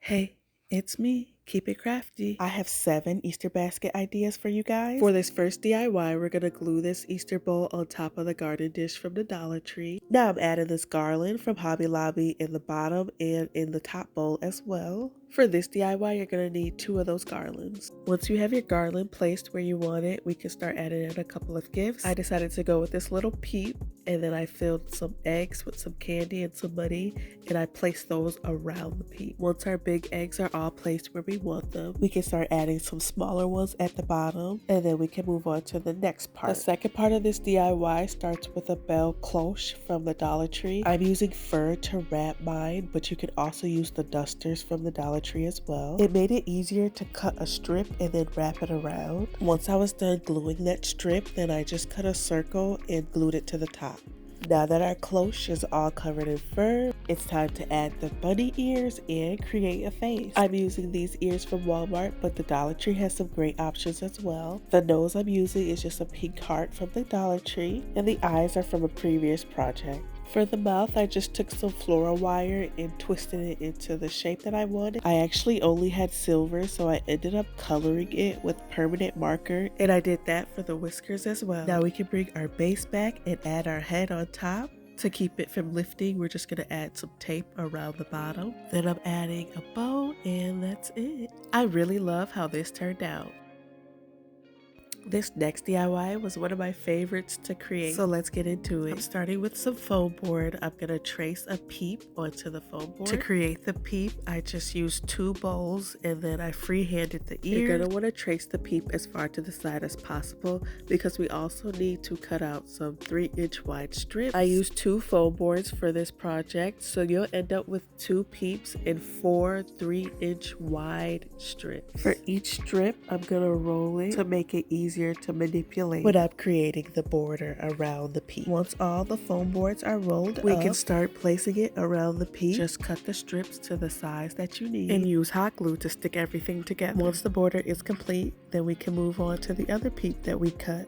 Hey, it's me. Keep it crafty. I have 7 Easter basket ideas for you guys. For this first DIY, we're going to glue this Easter bowl on top of the garden dish from the Dollar Tree. Now I'm adding this garland from Hobby Lobby in the bottom and in the top bowl as well. For this DIY, you're going to need 2 of those garlands. Once you have your garland placed where you want it, we can start adding in a couple of gifts. I decided to go with this little Peep, and then I filled some eggs with some candy and some money, and I placed those around the Peep. Once our big eggs are all placed where we want them, we can start adding some smaller ones at the bottom, and then we can move on to the next part. The second part of this DIY starts with a belle cloche from the Dollar Tree. I'm using fur to wrap mine, but you can also use the dusters from the Dollar Tree as well. It made it easier to cut a strip and then wrap it around. Once I was done gluing that strip, then I just cut a circle and glued it to the top. Now that our cloche is all covered in fur, it's time to add the bunny ears and create a face. I'm using these ears from Walmart, but the Dollar Tree has some great options as well. The nose I'm using is just a pink heart from the Dollar Tree, and the eyes are from a previous project. For the mouth, I just took some floral wire and twisted it into the shape that I wanted. I actually only had silver, so I ended up coloring it with permanent marker, and I did that for the whiskers as well. Now we can bring our base back and add our head on top. To keep it from lifting, we're just going to add some tape around the bottom. Then I'm adding a bow, and that's it. I really love how this turned out. This next DIY was one of my favorites to create, so let's get into it. I'm starting with some foam board. I'm going to trace a Peep onto the foam board. To create the Peep, I just used 2 bowls and then I freehanded the ear. You're going to want to trace the Peep as far to the side as possible because we also need to cut out some 3-inch wide strips. I used 2 foam boards for this project, so you'll end up with 2 Peeps and 4 3-inch wide strips. For each strip, I'm going to roll it to make it easier to manipulate without creating the border around the Peep. Once all the foam boards are rolled up, we can start placing it around the Peep. Just cut the strips to the size that you need and use hot glue to stick everything together. Once the border is complete, then we can move on to the other Peep that we cut.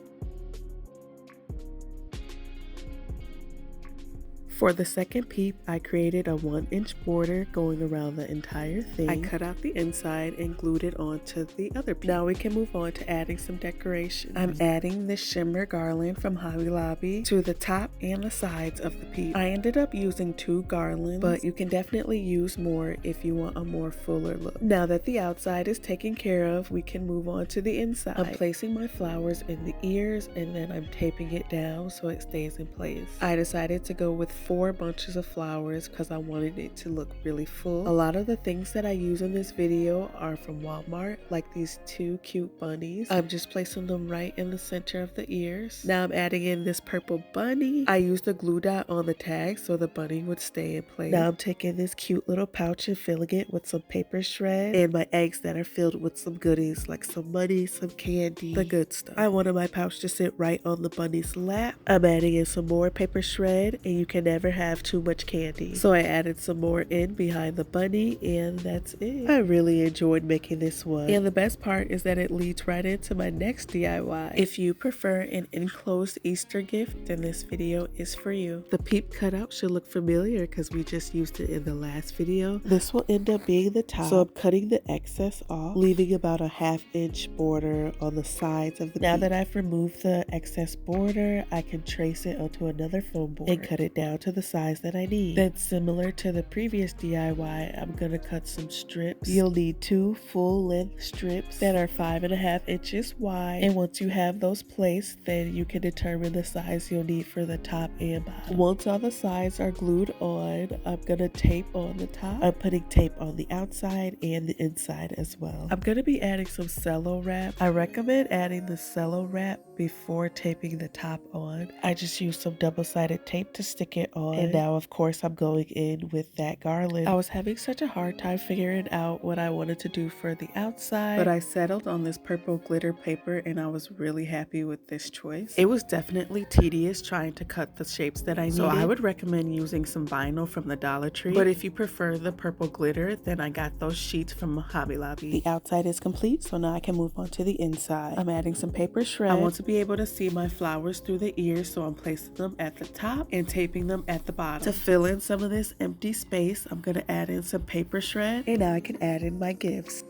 For the second Peep, I created a 1-inch border going around the entire thing. I cut out the inside and glued it onto the other Peep. Now we can move on to adding some decoration. I'm adding this shimmer garland from Hobby Lobby to the top and the sides of the Peep. I ended up using 2 garlands, but you can definitely use more if you want a more fuller look. Now that the outside is taken care of, we can move on to the inside. I'm placing my flowers in the ears and then I'm taping it down so it stays in place. I decided to go with 4 bunches of flowers because I wanted it to look really full. A lot of the things that I use in this video are from Walmart, like these 2 cute bunnies. I'm just placing them right in the center of the ears. Now I'm adding in this purple bunny. I used a glue dot on the tag so the bunny would stay in place. Now I'm taking this cute little pouch and filling it with some paper shred and my eggs that are filled with some goodies like some money, some candy, the good stuff. I wanted my pouch to sit right on the bunny's lap. I'm adding in some more paper shred, and you can never have too much candy, so I added some more in behind the bunny, and that's it. I really enjoyed making this one, and the best part is that it leads right into my next DIY. If you prefer an enclosed Easter gift, then this video is for you. The Peep cutout should look familiar because we just used it in the last video. This will end up being the top, so I'm cutting the excess off, leaving about a 1/2-inch border on the sides of the Peep. Now that I've removed the excess border, I can trace it onto another foam board and cut it down to the size that I need. Then, similar to the previous DIY, I'm gonna cut some strips. You'll need 2 full-length strips that are 5.5 inches wide, and once you have those placed, then you can determine the size you'll need for the top and bottom. Once all the sides are glued on, I'm gonna tape on the top. I'm putting tape on the outside and the inside as well. I'm gonna be adding some cello wrap. I recommend adding the cello wrap before taping the top on. I just used some double-sided tape to stick it on, and now of course I'm going in with that garland. I was having such a hard time figuring out what I wanted to do for the outside, but I settled on this purple glitter paper and I was really happy with this choice. It was definitely tedious trying to cut the shapes that I needed, so I would recommend using some vinyl from the Dollar Tree, but if you prefer the purple glitter, then I got those sheets from Hobby Lobby. The outside is complete, so now I can move on to the inside. I'm adding some paper shred. I want to be able to see my flowers through the ears, so I'm placing them at the top and taping them at the bottom. To fill in some of this empty space, I'm gonna add in some paper shred, and now I can add in my gifts.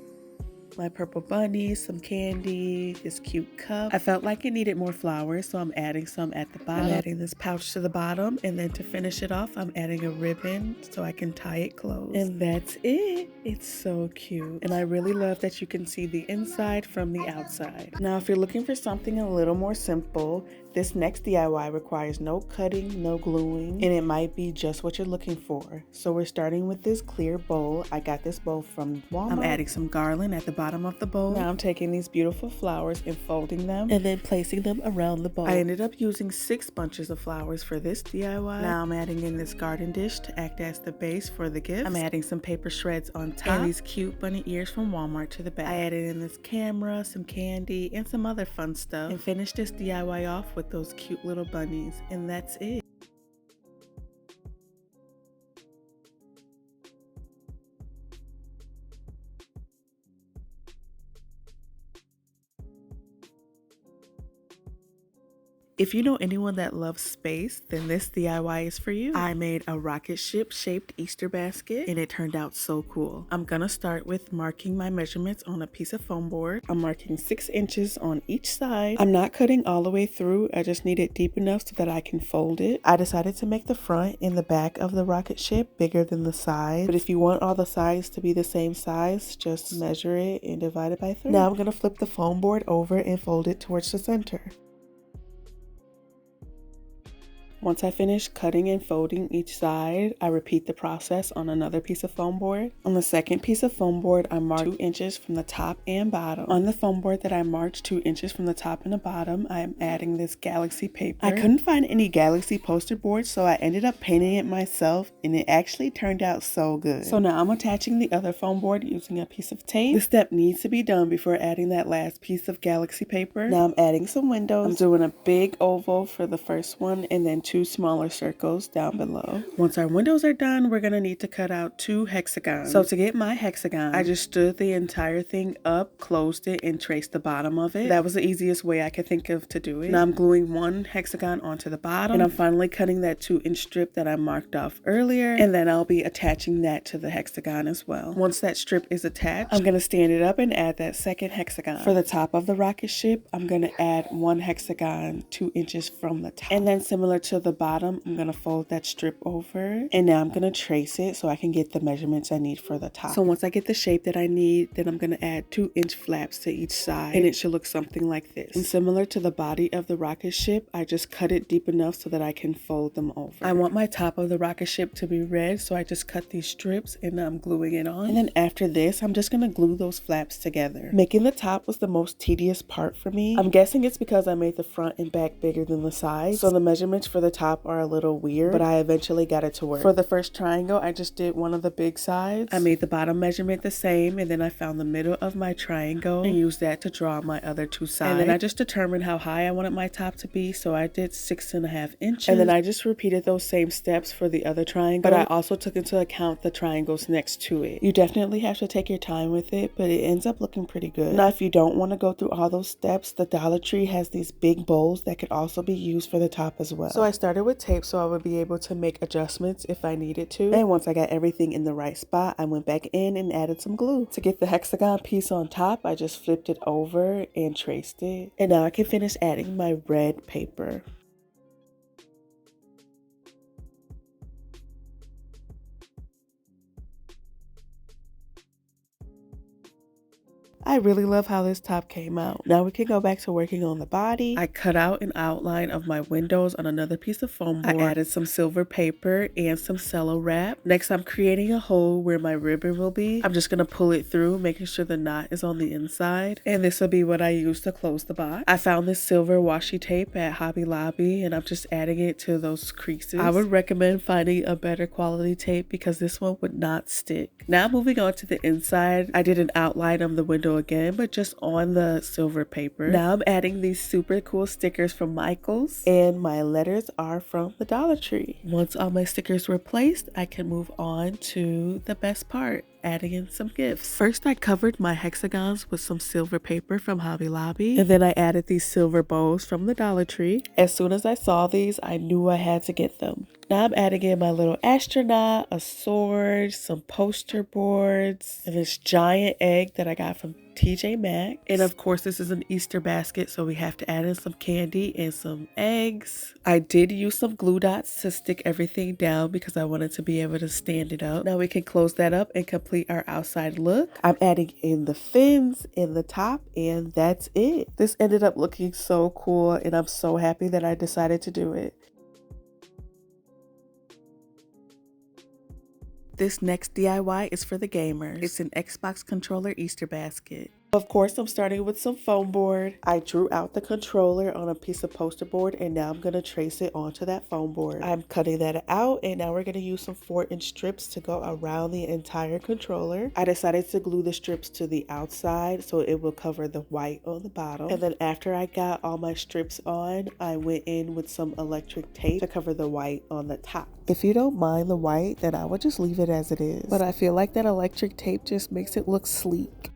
My purple bunny, some candy, this cute cup. I felt like it needed more flowers, so I'm adding some at the bottom. I'm adding this pouch to the bottom, and then to finish it off, I'm adding a ribbon so I can tie it closed. And that's it. It's so cute. And I really love that you can see the inside from the outside. Now, if you're looking for something a little more simple, this next DIY requires no cutting, no gluing, and it might be just what you're looking for. So we're starting with this clear bowl. I got this bowl from Walmart. I'm adding some garland at the bottom of the bowl. Now I'm taking these beautiful flowers and folding them and then placing them around the bowl. I ended up using 6 bunches of flowers for this DIY. Now I'm adding in this garden dish to act as the base for the gifts. I'm adding some paper shreds on top and these cute bunny ears from Walmart to the back. I added in this camera, some candy, and some other fun stuff, and finished this DIY off with those cute little bunnies, and that's it. If you know anyone that loves space, then this DIY is for you. I made a rocket ship shaped Easter basket and it turned out so cool. I'm gonna start with marking my measurements on a piece of foam board. I'm marking 6 inches on each side. I'm not cutting all the way through. I just need it deep enough so that I can fold it. I decided to make the front and the back of the rocket ship bigger than the sides. But if you want all the sides to be the same size, just measure it and divide it by 3. Now I'm gonna flip the foam board over and fold it towards the center. Once I finish cutting and folding each side, I repeat the process on another piece of foam board. On the second piece of foam board, I marked 2 inches from the top and bottom. On the foam board that I marked 2 inches from the top and the bottom, I am adding this galaxy paper. I couldn't find any galaxy poster boards, so I ended up painting it myself, and it actually turned out so good. So now I'm attaching the other foam board using a piece of tape. This step needs to be done before adding that last piece of galaxy paper. Now I'm adding some windows. I'm doing a big oval for the first one, and then 2 smaller circles down below. Once our windows are done, we're gonna need to cut out 2 hexagons. So to get my hexagon, I just stood the entire thing up, closed it, and traced the bottom of it. That was the easiest way I could think of to do it. Now I'm gluing 1 hexagon onto the bottom, and I'm finally cutting that 2-inch strip that I marked off earlier, and then I'll be attaching that to the hexagon as well. Once that strip is attached, I'm gonna stand it up and add that second hexagon. For the top of the rocket ship, I'm gonna add 1 hexagon 2 inches from the top, and then similar to the bottom, I'm gonna fold that strip over, and now I'm gonna trace it so I can get the measurements I need for the top. So once I get the shape that I need, then I'm gonna add 2-inch flaps to each side, and it should look something like this. And similar to the body of the rocket ship, I just cut it deep enough so that I can fold them over. I want my top of the rocket ship to be red, so I just cut these strips and I'm gluing it on. And then after this, I'm just gonna glue those flaps together. Making the top was the most tedious part for me. I'm guessing it's because I made the front and back bigger than the sides, so the measurements for the top are a little weird, but I eventually got it to work. For the first triangle, I just did one of the big sides. I made the bottom measurement the same, and then I found the middle of my triangle and used that to draw my other 2 sides. And then I just determined how high I wanted my top to be, so I did 6.5 inches. And then I just repeated those same steps for the other triangle, but I also took into account the triangles next to it. You definitely have to take your time with it, but it ends up looking pretty good. Now, if you don't want to go through all those steps, the Dollar Tree has these big bowls that could also be used for the top as well. So I started with tape so I would be able to make adjustments if I needed to. And once I got everything in the right spot, I went back in and added some glue. To get the hexagon piece on top, I just flipped it over and traced it. And now I can finish adding my red paper. I really love how this top came out. Now we can go back to working on the body. I cut out an outline of my windows on another piece of foam board. I added some silver paper and some cello wrap. Next, I'm creating a hole where my ribbon will be. I'm just gonna pull it through, making sure the knot is on the inside. And this will be what I use to close the box. I found this silver washi tape at Hobby Lobby, and I'm just adding it to those creases. I would recommend finding a better quality tape because this one would not stick. Now moving on to the inside, I did an outline of the window again, but just on the silver paper. Now I'm adding these super cool stickers from Michaels, and my letters are from the Dollar Tree. Once all my stickers were placed, I can move on to the best part, adding in some gifts. First, I covered my hexagons with some silver paper from Hobby Lobby, and then I added these silver bows from the Dollar Tree. As soon as I saw these, I knew I had to get them. Now I'm adding in my little astronaut, a sword, some poster boards, and this giant egg that I got from TJ Maxx. And of course, this is an Easter basket, so we have to add in some candy and some eggs. I did use some glue dots to stick everything down because I wanted to be able to stand it up. Now we can close that up and complete our outside look. I'm adding in the fins in the top, and that's it. This ended up looking so cool, and I'm so happy that I decided to do it. This next DIY is for the gamers. It's an Xbox controller Easter basket. Of course, I'm starting with some foam board. I drew out the controller on a piece of poster board, and now I'm going to trace it onto that foam board. I'm cutting that out, and now we're going to use some 4-inch strips to go around the entire controller. I decided to glue the strips to the outside so it will cover the white on the bottom. And then after I got all my strips on, I went in with some electric tape to cover the white on the top. If you don't mind the white, then I would just leave it as it is. But I feel like that electric tape just makes it look sleek.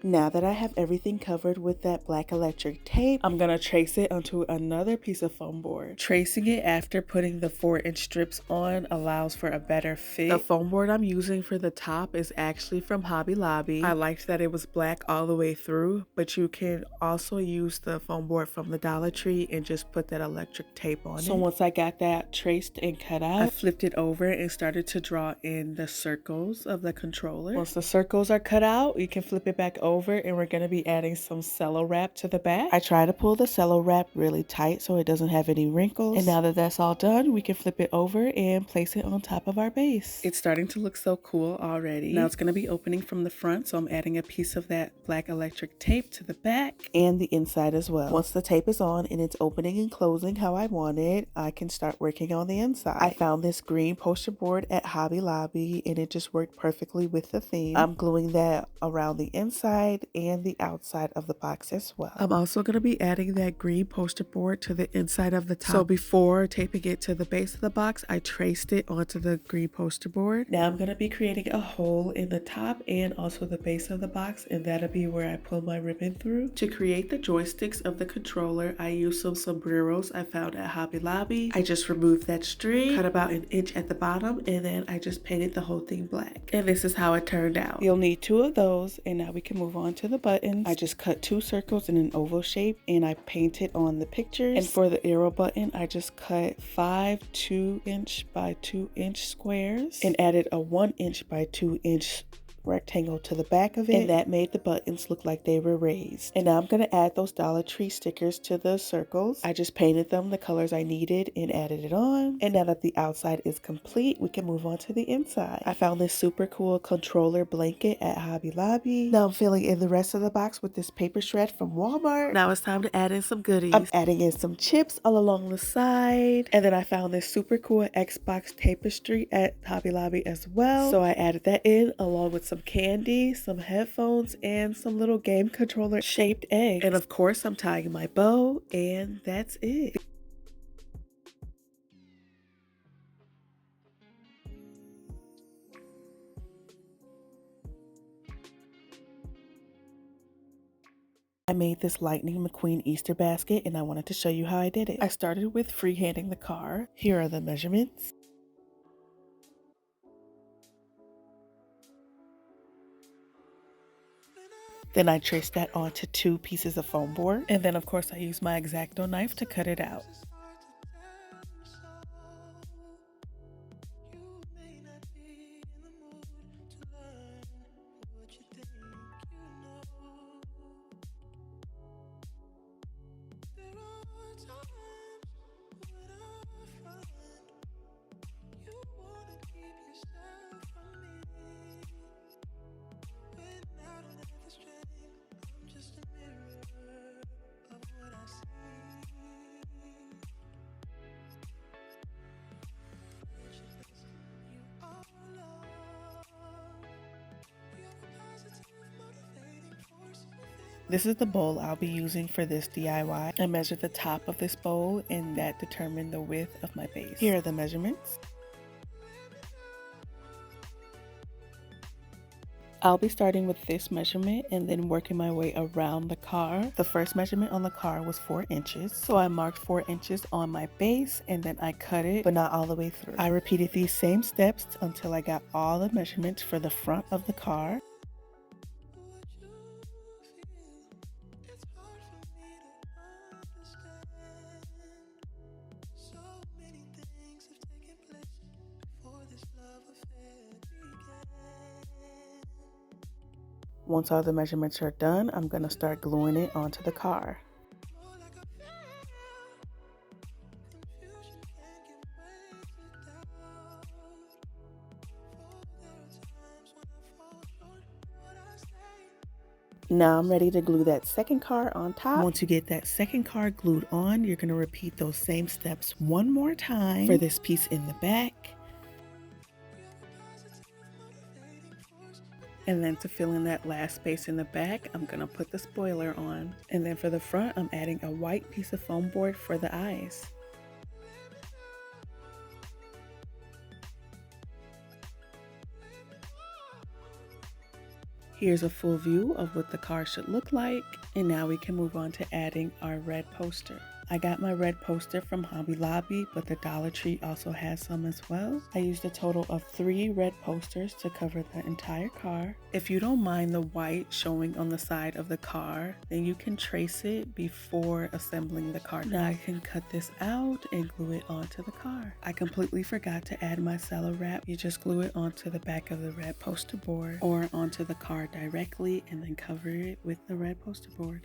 Now that I have everything covered with that black electric tape, I'm going to trace it onto another piece of foam board. Tracing it after putting the 4-inch strips on allows for a better fit. The foam board I'm using for the top is actually from Hobby Lobby. I liked that it was black all the way through, but you can also use the foam board from the Dollar Tree and just put that electric tape on it. So once I got that traced and cut out, I flipped it over and started to draw in the circles of the controller. Once the circles are cut out, you can flip it back over, and we're going to be adding some cello wrap to the back. I try to pull the cello wrap really tight so it doesn't have any wrinkles. And now that that's all done, we can flip it over and place it on top of our base. It's starting to look so cool already. Now it's going to be opening from the front, so I'm adding a piece of that black electric tape to the back and the inside as well. Once the tape is on and it's opening and closing how I want it, I can start working on the inside. I found this green poster board at Hobby Lobby, and it just worked perfectly with the theme. I'm gluing that around the inside and the outside of the box as well. I'm also going to be adding that green poster board to the inside of the top. So before taping it to the base of the box, I traced it onto the green poster board. Now I'm going to be creating a hole in the top and also the base of the box, and that'll be where I pull my ribbon through. To create the joysticks of the controller, I used some sombreros I found at Hobby Lobby. I just removed that string, cut about 1 inch at the bottom, and then I just painted the whole thing black. And this is how it turned out. You'll need 2 of those, and now we can move on to the buttons. I just cut 2 circles in an oval shape, and I painted on the pictures. And for the arrow button, I just cut 5 2-inch by 2-inch squares and added a 1-inch by 2-inch rectangle to the back of it, and that made the buttons look like they were raised. And now I'm going to add those Dollar Tree stickers to the circles. I just painted them the colors I needed and added it on. And now that the outside is complete, we can move on to the inside. I found this super cool controller blanket at Hobby Lobby. Now I'm filling in the rest of the box with this paper shred from Walmart. Now it's time to add in some goodies. I'm adding in some chips all along the side, and then I found this super cool Xbox tapestry at Hobby Lobby as well, so I added that in along with some candy, some headphones, and some little game controller shaped eggs. And of course, I'm tying my bow, and that's it. I made this Lightning McQueen Easter basket, and I wanted to show you how I did it. I started with freehanding the car. Here are the measurements. Then I traced that onto 2 pieces of foam board. And then of course I used my X-Acto knife to cut it out. This is the bowl I'll be using for this DIY. I measured the top of this bowl, and that determined the width of my base. Here are the measurements. I'll be starting with this measurement and then working my way around the car. The first measurement on the car was 4 inches. So I marked 4 inches on my base and then I cut it, but not all the way through. I repeated these same steps until I got all the measurements for the front of the car. Once all the measurements are done, I'm going to start gluing it onto the car. Now I'm ready to glue that second car on top. Once you get that second car glued on, you're going to repeat those same steps one more time for this piece in the back. And then to fill in that last space in the back, I'm going to put the spoiler on. And then for the front, I'm adding a white piece of foam board for the eyes. Here's a full view of what the car should look like. And now we can move on to adding our red poster. I got my red poster from Hobby Lobby, but the Dollar Tree also has some as well. I used a total of 3 red posters to cover the entire car. If you don't mind the white showing on the side of the car, then you can trace it before assembling the car. Now I can cut this out and glue it onto the car. I completely forgot to add my cello wrap. You just glue it onto the back of the red poster board or onto the car directly and then cover it with the red poster board.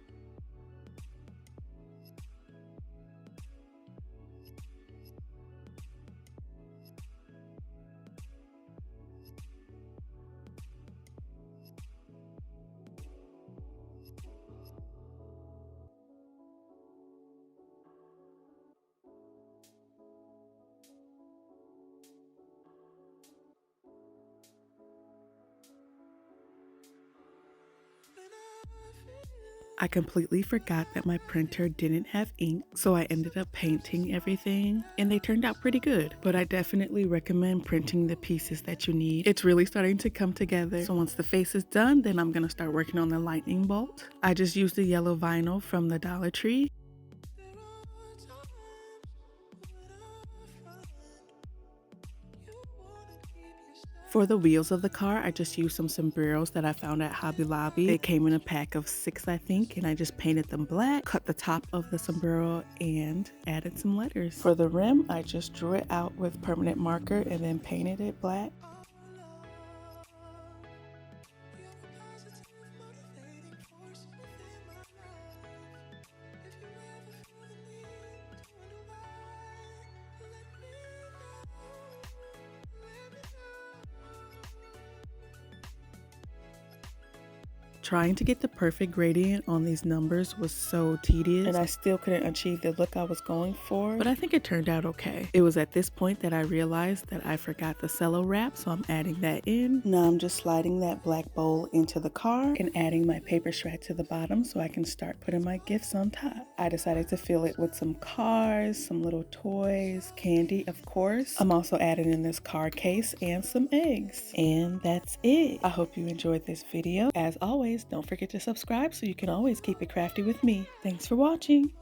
I completely forgot that my printer didn't have ink, so I ended up painting everything, and they turned out pretty good. But I definitely recommend printing the pieces that you need. It's really starting to come together. So once the face is done, then I'm gonna start working on the lightning bolt. I just used the yellow vinyl from the Dollar Tree. For the wheels of the car, I just used some sombreros that I found at Hobby Lobby. They came in a pack of 6, I think, and I just painted them black, cut the top of the sombrero, and added some letters. For the rim, I just drew it out with permanent marker and then painted it black. Trying to get the perfect gradient on these numbers was so tedious, and I still couldn't achieve the look I was going for, but I think it turned out okay. It was at this point that I realized that I forgot the cello wrap, so I'm adding that in. Now I'm just sliding that black bowl into the car and adding my paper shred to the bottom so I can start putting my gifts on top. I decided to fill it with some cars, some little toys, candy, of course. I'm also adding in this card case and some eggs. And that's it. I hope you enjoyed this video. As always, don't forget to subscribe so you can always keep it crafty with me. Thanks for watching.